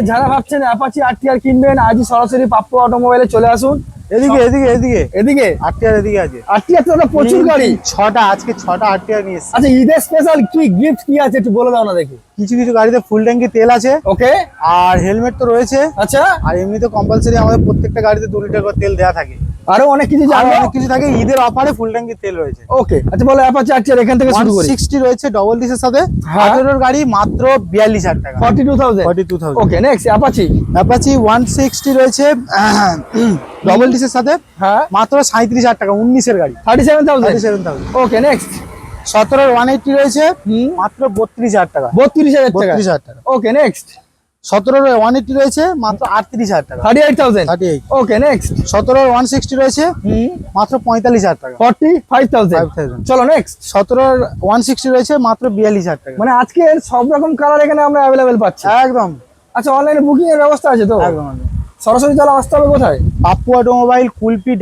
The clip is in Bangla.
যারা ভাবছেন অ্যাপাচি আরটিআর কিনবেন আজই সরাসরি পাপ্পু অটোমোবাইলে চলে আসুন। এদিকে এদিকে এদিকে এদিকে আরটিআর এদিকে আছে। আরটিআর তো প্রচুর গাড়ি, আজকে 6টা আরটিআর নিয়ে এসেছি। আচ্ছা ঈদের স্পেশাল কি গিফট কি আছে একটু বলে দাও না দেখি। কিছু কিছু গাড়িতে ফুল ট্যাঙ্কি তেল আছে, ওকে, আর হেলমেট তো রয়েছে। আচ্ছা, আর এমনি তো কম্পালসরি আমাদের প্রত্যেকটা গাড়িতে 2 লিটার করে তেল দেওয়া থাকে। আরো অনেক কিছু আরো জানবো। অনেক কিছু থাকে, ঈদের অফারে ফুল ট্যাঙ্কি তেল রয়েছে। ওকে, আচ্ছা বলো অ্যাপাচি আরটিআর এখান থেকে শুরু করি। 160 রয়েছে ডবল ডিসের সাথে, হ্যাঁ। 18 গাড়ি মাত্র 42,000 টাকা। 42,000। ওকে, নেক্সট অ্যাপাচি। অ্যাপাচি 160 রয়েছে ডবল ডিসের সাথে, হ্যাঁ, মাত্র 37,000 টাকা। 19 এর গাড়ি 37,000। 37,000। ওকে, নেক্সট 17 180 রয়েছে মাত্র 32,000 টাকা। 32,000 টাকা। 32,000 টাকা। ওকে, নেক্সট 17 180 রয়েছে মাত্র 38,000 টাকা। 38,000। 38। ওকে, নেক্সট 17 160 রয়েছে মাত্র 45,000 টাকা। 45,000। 5,000। চলো নেক্সট। 17 160 রয়েছে মাত্র 42,000 টাকা। মানে আজকে সব রকম কালার এখানে আমরা অ্যাভেলেবেল পাচ্ছি। একদম আচ্ছা, অনলাইনে বুকিং এর ব্যবস্থা আছে তো? একদম। সরাসরি তাহলে আসতে হবে কোথায়? পাপ্পু অটোমোবাইল, কুলপি।